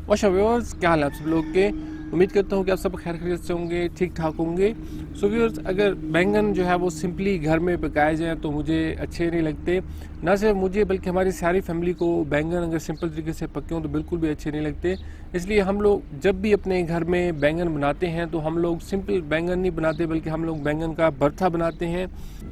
और व्यूअर्स, क्या हाल है आप सब लोग के। उम्मीद करता हूँ कि आप सब खैर खैरियत से होंगे, ठीक ठाक होंगे। सो व्यूअर्स, अगर बैंगन जो है वो सिंपली घर में पकाए जाए तो मुझे अच्छे नहीं लगते। ना सिर्फ मुझे बल्कि हमारी सारी फैमिली को बैंगन अगर सिंपल तरीके से पके हों तो बिल्कुल भी अच्छे नहीं लगते। इसलिए हम लोग जब भी अपने घर में बैंगन बनाते हैं तो हम लोग सिंपल बैंगन नहीं बनाते, बल्कि हम लोग बैंगन का भरता बनाते हैं।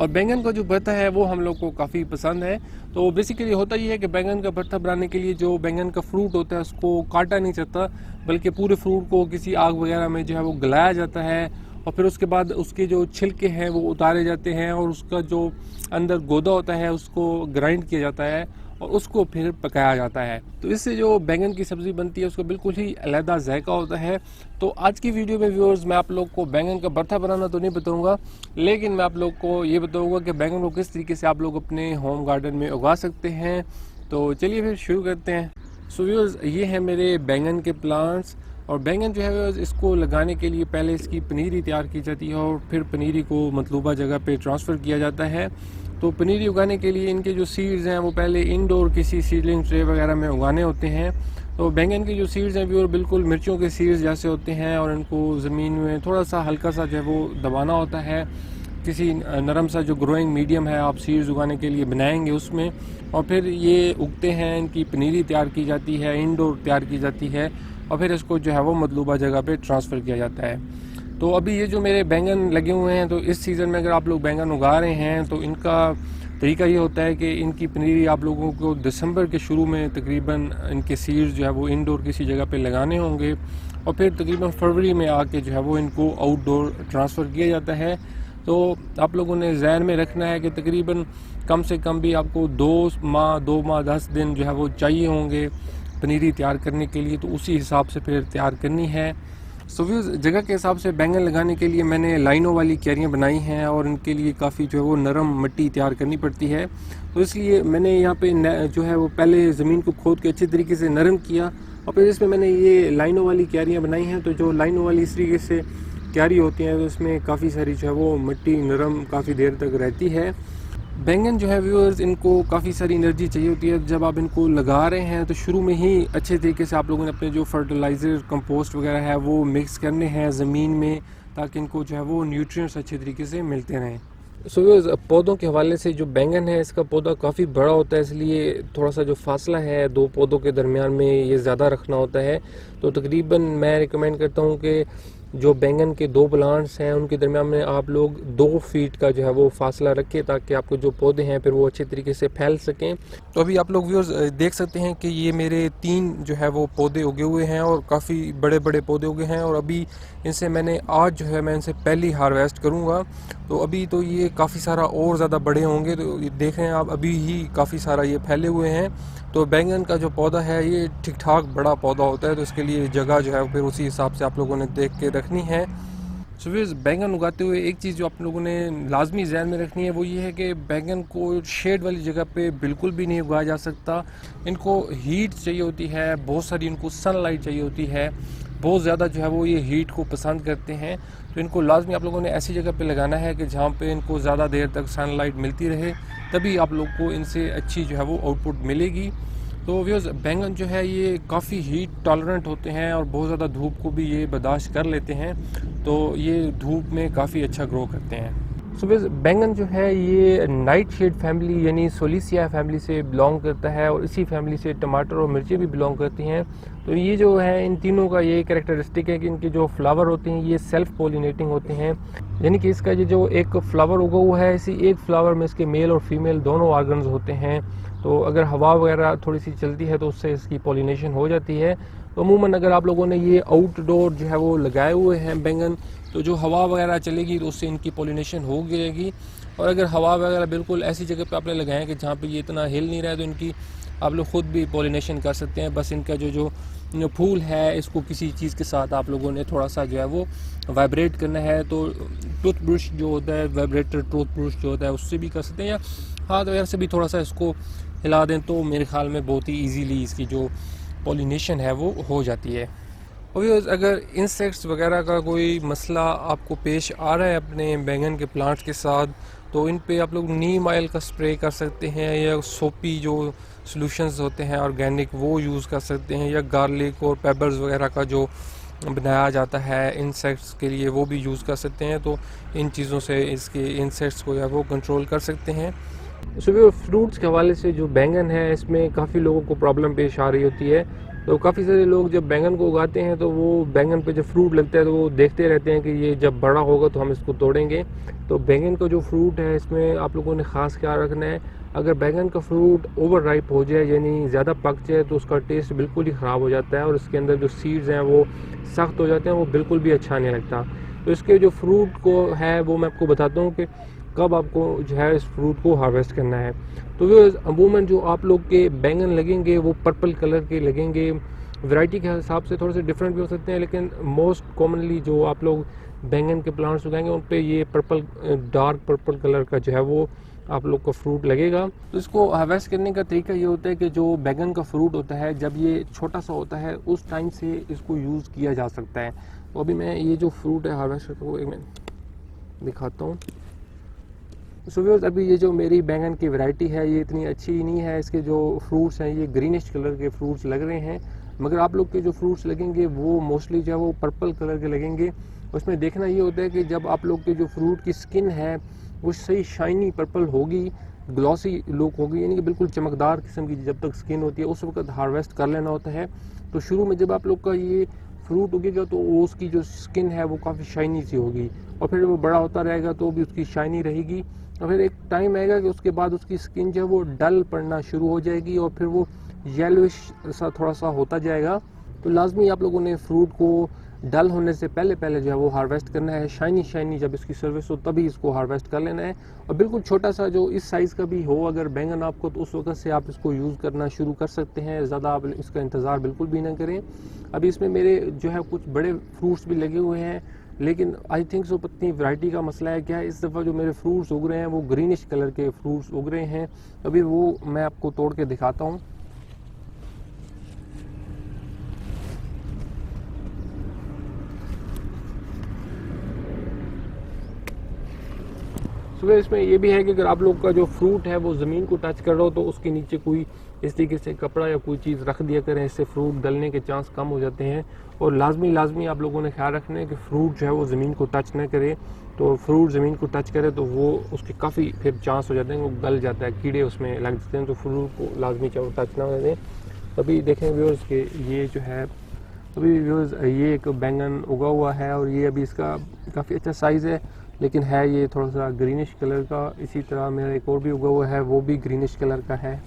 और बैंगन का जो भरता है वो हम लोग को काफ़ी पसंद है। तो बेसिकली होता ये है कि बैंगन का भरता बनाने के लिए जो बैंगन का फ्रूट होता है उसको काटा नहीं जाता, बल्कि पूरे फ्रूट को किसी आग वगैरह में जो है वो गलाया जाता है। और फिर उसके बाद उसके जो छिलके हैं वो उतारे जाते हैं और उसका जो अंदर गोदा होता है उसको ग्राइंड किया जाता है और उसको फिर पकाया जाता है। तो इससे जो बैंगन की सब्ज़ी बनती है उसका बिल्कुल ही अलहदा जायका होता है। तो आज की वीडियो में व्यूअर्स, मैं आप लोग को बैंगन का भरता बनाना तो नहीं बताऊंगा, लेकिन मैं आप लोग को ये बताऊंगा कि बैंगन को किस तरीके से आप लोग अपने होम गार्डन में उगा सकते हैं। तो चलिए फिर शुरू करते हैं। सो व्यूअर्स, ये है मेरे बैंगन के प्लांट्स। और बैंगन जो है व्यूअर्स, इसको लगाने के लिए पहले इसकी पनीरी तैयार की जाती है और फिर पनीरी को मतलूबा जगह पे ट्रांसफ़र किया जाता है। तो पनीरी उगाने के लिए इनके जो सीड्स हैं वो पहले इंडोर किसी सीडलिंग ट्रे वगैरह में उगाने होते हैं। तो बैंगन के जो सीड्स हैं व्यूअर बिल्कुल मिर्चों के सीड्स जैसे होते हैं और इनको ज़मीन में थोड़ा सा हल्का सा जो है वो दबाना होता है। किसी नरम सा जो ग्रोइंग मीडियम है आप सीड्स उगाने के लिए बनाएंगे उसमें, और फिर ये उगते हैं। इनकी पनीरी तैयार की जाती है, इंडोर तैयार की जाती है और फिर इसको जो है वो मतलूबा जगह पे ट्रांसफ़र किया जाता है। तो अभी ये जो मेरे बैंगन लगे हुए हैं, तो इस सीज़न में अगर आप लोग बैंगन उगा रहे हैं तो इनका तरीका ये होता है कि इनकी पनीरी आप लोगों को दिसंबर के शुरू में तकरीबन इनके सीड्स जो है वो इंडोर किसी जगह पे लगाने होंगे और फिर तकरीबन फरवरी में आके जो है वो इनको आउटडोर ट्रांसफ़र किया जाता है। तो आप लोगों ने ज़हन में रखना है कि तकरीबन कम से कम भी आपको 2 माह 10 दिन जो है वो चाहिए होंगे पनीरी तैयार करने के लिए, तो उसी हिसाब से फिर तैयार करनी है। सो व्यूज़, जगह के हिसाब से बैंगन लगाने के लिए मैंने लाइनों वाली क्यारियाँ बनाई हैं और इनके लिए काफ़ी जो है वो नरम मिट्टी तैयार करनी पड़ती है। तो इसलिए मैंने यहाँ पे जो है वो पहले ज़मीन को खोद के अच्छे तरीके से नरम किया और फिर इसमें मैंने ये लाइनों वाली क्यारियाँ बनाई हैं। तो जो लाइनों वाली इस तरीके से क्यारी होती हैं तो इसमें काफ़ी सारी जो है वो मिट्टी नरम काफ़ी देर तक रहती है। बैंगन जो है व्यूअर्स, इनको काफ़ी सारी एनर्जी चाहिए होती है। जब आप इनको लगा रहे हैं तो शुरू में ही अच्छे तरीके से आप लोगों ने अपने जो फर्टिलाइज़र कंपोस्ट वगैरह है वो मिक्स करने हैं ज़मीन में, ताकि इनको जो है वो न्यूट्रिएंट्स अच्छे तरीके से मिलते रहें। सो व्यूअर्स, पौधों के हवाले से जो बैंगन है इसका पौधा काफ़ी बड़ा होता है, इसलिए थोड़ा सा जो फासला है दो पौधों के दरमियान में ये ज़्यादा रखना होता है। तो तकरीबन मैं रिकमेंड करता हूँ कि जो बैंगन के 2 प्लांट्स हैं उनके दरमियान में आप लोग 2 फीट का जो है वो फासला रखें, ताकि आपके जो पौधे हैं फिर वो अच्छे तरीके से फैल सकें। तो अभी आप लोग व्यूअर्स देख सकते हैं कि ये मेरे 3 जो है वो पौधे उगे हुए हैं और काफ़ी बड़े बड़े पौधे उगे हैं। और अभी इनसे मैंने आज जो है मैं इनसे पहली हार्वेस्ट करूँगा। तो अभी तो ये काफ़ी सारा और ज़्यादा बड़े होंगे। तो ये देख रहे हैं आप, अभी ही काफ़ी सारा ये फैले हुए हैं। तो बैंगन का जो पौधा है ये ठीक ठाक बड़ा पौधा होता है, तो इसके लिए जगह जो है फिर उसी हिसाब से आप लोगों ने देख के रखनी है। सो फिर बैंगन उगाते हुए एक चीज़ जो आप लोगों ने लाजमी ध्यान में रखनी है वो ये है कि बैंगन को शेड वाली जगह पे बिल्कुल भी नहीं उगाया जा सकता। इनको हीट चाहिए होती है, बहुत सारी इनको सनलाइट चाहिए होती है, बहुत ज़्यादा जो है वो ये हीट को पसंद करते हैं। तो इनको लाजमी आप लोगों ने ऐसी जगह पे लगाना है कि जहाँ पे इनको ज़्यादा देर तक सनलाइट मिलती रहे, तभी आप लोग को इनसे अच्छी जो है वो आउटपुट मिलेगी। तो व्यूअर्स, बैंगन जो है ये काफ़ी हीट टॉलरेंट होते हैं और बहुत ज़्यादा धूप को भी ये बर्दाश्त कर लेते हैं, तो ये धूप में काफ़ी अच्छा ग्रो करते हैं। सो बैंगन जो है ये नाइट शेड फैमिली यानी सोलिसिया फैमिली से बिलोंग करता है और इसी फैमिली से टमाटर और मिर्ची भी बिलोंग करती हैं। तो ये जो है इन तीनों का ये कैरेक्टरिस्टिक है कि इनके जो फ्लावर होते हैं ये सेल्फ पोलिनेटिंग होते हैं, यानी कि इसका ये जो एक फ्लावर उगा हुआ है इसी एक फ्लावर में इसके मेल और फीमेल दोनों ऑर्गन्स होते हैं। तो अगर हवा वगैरह थोड़ी सी चलती है तो उससे इसकी पोलिनेशन हो जाती है। तो अमूमन अगर आप लोगों ने ये आउटडोर जो है वो लगाए हुए हैं बैंगन, तो जो हवा वगैरह चलेगी तो उससे इनकी पोलिनेशन हो जाएगी। और अगर हवा वगैरह बिल्कुल ऐसी जगह पे आपने लगाए कि जहाँ पे ये इतना हिल नहीं रहा है, तो इनकी आप लोग ख़ुद भी पोलिनेशन कर सकते हैं। बस इनका जो फूल है इसको किसी चीज़ के साथ आप लोगों ने थोड़ा सा जो है वो वाइब्रेट करना है। तो टूथ ब्रश जो होता है, वाइब्रेटर टूथ ब्रश जो होता है उससे भी कर सकते हैं, या हाथ वगैरह से भी थोड़ा सा इसको हिला दें, तो मेरे ख्याल में बहुत ही ईजीली इसकी जो पोलिनेशन है वो हो जाती है। और अगर इंसेक्ट्स वगैरह का कोई मसला आपको पेश आ रहा है अपने बैंगन के प्लांट्स के साथ, तो इन पे आप लोग नीम ऑयल का स्प्रे कर सकते हैं, या सोपी जो सॉल्यूशंस होते हैं ऑर्गेनिक वो यूज़ कर सकते हैं, या गार्लिक और पेपर्स वगैरह का जो बनाया जाता है इंसेक्ट्स के लिए वो भी यूज़ कर सकते हैं। तो इन चीज़ों से इसके इंसेक्ट्स को या वो कंट्रोल कर सकते हैं। सुबह फ्रूट्स के हवाले से जो बैंगन है इसमें काफ़ी लोगों को प्रॉब्लम पेश आ रही होती है। तो काफ़ी सारे लोग जब बैंगन को उगाते हैं तो वो बैंगन पे जब फ्रूट लगता है तो वो देखते रहते हैं कि ये जब बड़ा होगा तो हम इसको तोड़ेंगे। तो बैंगन का जो फ्रूट है इसमें आप लोगों ने ख़ास ख्याल रखना है, अगर बैंगन का फ्रूट ओवर राइप हो जाए यानी ज़्यादा पक जाए तो उसका टेस्ट बिल्कुल ही ख़राब हो जाता है और इसके अंदर जो सीड्स हैं वो सख्त हो जाते हैं, वो बिल्कुल भी अच्छा नहीं लगता। तो इसके जो फ्रूट को है वो मैं आपको बताता हूँ कि कब आपको जो है इस फ्रूट को हार्वेस्ट करना है। तो वो अमूमन जो आप लोग के बैंगन लगेंगे वो पर्पल कलर के लगेंगे। वैरायटी के हिसाब से थोड़े से डिफरेंट भी हो सकते हैं, लेकिन मोस्ट कॉमनली जो आप लोग बैंगन के प्लांट्स उगाएंगे उन पे ये पर्पल डार्क पर्पल कलर का जो है वो आप लोग को फ्रूट लगेगा। तो इसको हार्वेस्ट करने का तरीका ये होता है कि जो बैंगन का फ्रूट होता है जब ये छोटा सा होता है उस टाइम से इसको यूज़ किया जा सकता है। तो अभी मैं ये जो फ्रूट है हार्वेस्ट को एक मिनट दिखाता हूँ। सो व्यूअर्स, अभी ये जो मेरी बैंगन की वैरायटी है ये इतनी अच्छी नहीं है, इसके जो फ्रूट्स हैं ये ग्रीनिश कलर के फ्रूट्स लग रहे हैं, मगर आप लोग के जो फ्रूट्स लगेंगे वो मोस्टली जो है वो पर्पल कलर के लगेंगे। उसमें देखना ये होता है कि जब आप लोग के जो फ्रूट की स्किन है वो सही शाइनी पर्पल होगी, ग्लॉसी लुक होगी, यानी कि बिल्कुल चमकदार किस्म की जब तक स्किन होती है उस वक्त हार्वेस्ट कर लेना होता है। तो शुरू में जब आप लोग का ये फ्रूट उगेगा तो उसकी जो स्किन है वो काफ़ी शाइनी सी होगी, और फिर वो बड़ा होता रहेगा तो भी उसकी शाइनी रहेगी, और फिर एक टाइम आएगा कि उसके बाद उसकी स्किन जो है वो डल पड़ना शुरू हो जाएगी और फिर वो येलोइश सा थोड़ा सा होता जाएगा। तो लाजमी आप लोगों ने फ्रूट को डल होने से पहले पहले जो है वो हार्वेस्ट करना है। शाइनी शाइनी जब इसकी सर्विस हो तभी इसको हार्वेस्ट कर लेना है। और बिल्कुल छोटा सा जो इस साइज़ का भी हो अगर बैंगन आपको, तो उस वक्त से आप इसको यूज़ करना शुरू कर सकते हैं। ज़्यादा आप इसका इंतज़ार बिल्कुल भी ना करें। अभी इसमें मेरे जो है कुछ बड़े फ्रूट्स भी लगे हुए हैं, लेकिन आई थिंक सो पत्नी वैरायटी का मसला है क्या है, इस दफ़ा जो मेरे फ्रूट्स उग रहे हैं वो ग्रीनिश कलर के फ्रूट्स उग रहे हैं। अभी वो मैं आपको तोड़ के दिखाता हूँ। सुबह इसमें ये भी है कि अगर आप लोग का जो फ्रूट है वो ज़मीन को टच कर रहा हो तो उसके नीचे कोई इस तरीके से कपड़ा या कोई चीज़ रख दिया करें, इससे फ्रूट गलने के चांस कम हो जाते हैं। और लाजमी आप लोगों ने ख्याल रखना है कि फ्रूट जो है वो ज़मीन को टच ना करे। तो फ्रूट ज़मीन को टच करे तो वो उसके काफ़ी फिर चांस हो जाते हैं, वो गल जाता है, कीड़े उसमें लग जाते हैं। तो फ्रूट को लाजमी चाहे टच ना होने दें। अभी देखें व्यूअर्स के ये जो है अभी व्यूअर्स ये एक बैंगन उगा हुआ है और ये अभी इसका काफ़ी अच्छा साइज़ है, लेकिन है ये थोड़ा सा ग्रीनिश कलर का। इसी तरह मेरा एक और भी उगा हुआ है वो भी ग्रीनिश कलर का है।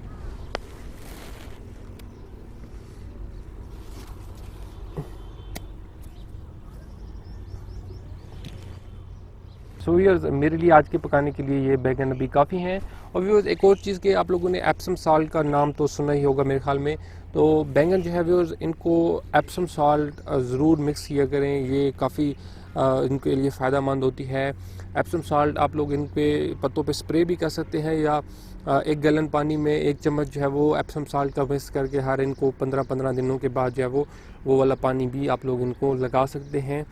सो व्यूअर्स, मेरे लिए आज के पकाने के लिए ये बैगन अभी काफ़ी हैं। और व्यूअर्स एक और चीज़ के आप लोगों ने एप्सम साल्ट का नाम तो सुना ही होगा मेरे ख्याल में। तो बैंगन जो है व्यूअर्स इनको एप्सम साल्ट ज़रूर मिक्स किया करें, ये काफ़ी इनके लिए फ़ायदा मंद होती है। एप्सम साल्ट आप लोग इन पे पत्तों पे स्प्रे भी कर सकते हैं, या 1 गैलन पानी में 1 चम्मच जो है वो एप्सम साल्ट का मिक्स करके हर इनको 15-15 दिनों के बाद जो है वो वाला पानी भी आप लोग इनको लगा सकते हैं।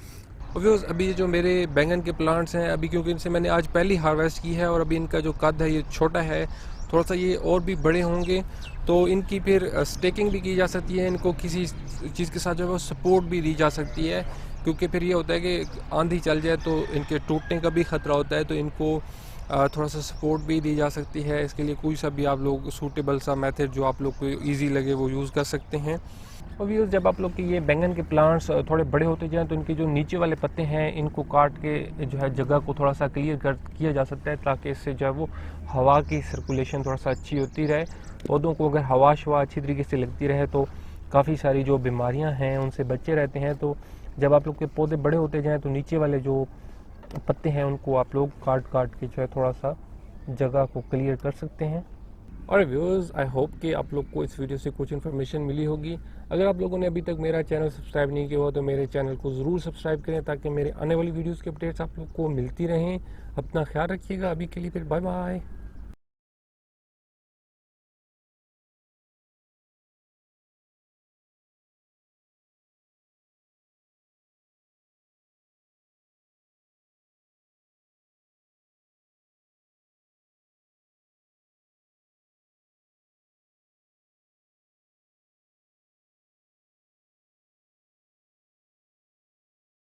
और व्यूअर्स अभी जो मेरे बैंगन के प्लांट्स हैं अभी, क्योंकि इनसे मैंने आज पहली हार्वेस्ट की है और अभी इनका जो कद है ये छोटा है, थोड़ा सा ये और भी बड़े होंगे तो इनकी फिर स्टेकिंग भी की जा सकती है। इनको किसी चीज़ के साथ जो है वो सपोर्ट भी दी जा सकती है, क्योंकि फिर ये होता है कि आंधी चल जाए तो इनके टूटने का भी ख़तरा होता है। तो इनको थोड़ा सा सपोर्ट भी दी जा सकती है। इसके लिए कोई सा भी आप लोग सूटेबल सा मेथड जो आप लोग को ईजी लगे वो यूज़ कर सकते हैं। और व्यूअर्स जब आप लोग के ये बैंगन के प्लांट्स थोड़े बड़े होते जाएं तो इनके जो नीचे वाले पत्ते हैं इनको काट के जो है जगह को थोड़ा सा क्लियर किया जा सकता है, ताकि इससे जो है वो हवा की सर्कुलेशन थोड़ा सा अच्छी होती रहे। पौधों को अगर हवा शवा अच्छी तरीके से लगती रहे तो काफ़ी सारी जो बीमारियां हैं उनसे बचे रहते हैं। तो जब आप लोग के पौधे बड़े होते जाएँ तो नीचे वाले जो पत्ते हैं उनको आप लोग काट के जो है थोड़ा सा जगह को क्लियर कर सकते हैं। और व्यूअर्स आई होप कि आप लोग को इस वीडियो से कुछ इन्फॉर्मेशन मिली होगी। अगर आप लोगों ने अभी तक मेरा चैनल सब्सक्राइब नहीं किया हो तो मेरे चैनल को ज़रूर सब्सक्राइब करें, ताकि मेरे आने वाली वीडियोस के अपडेट्स आप लोग को मिलती रहें। अपना ख्याल रखिएगा। अभी के लिए फिर बाय बाय।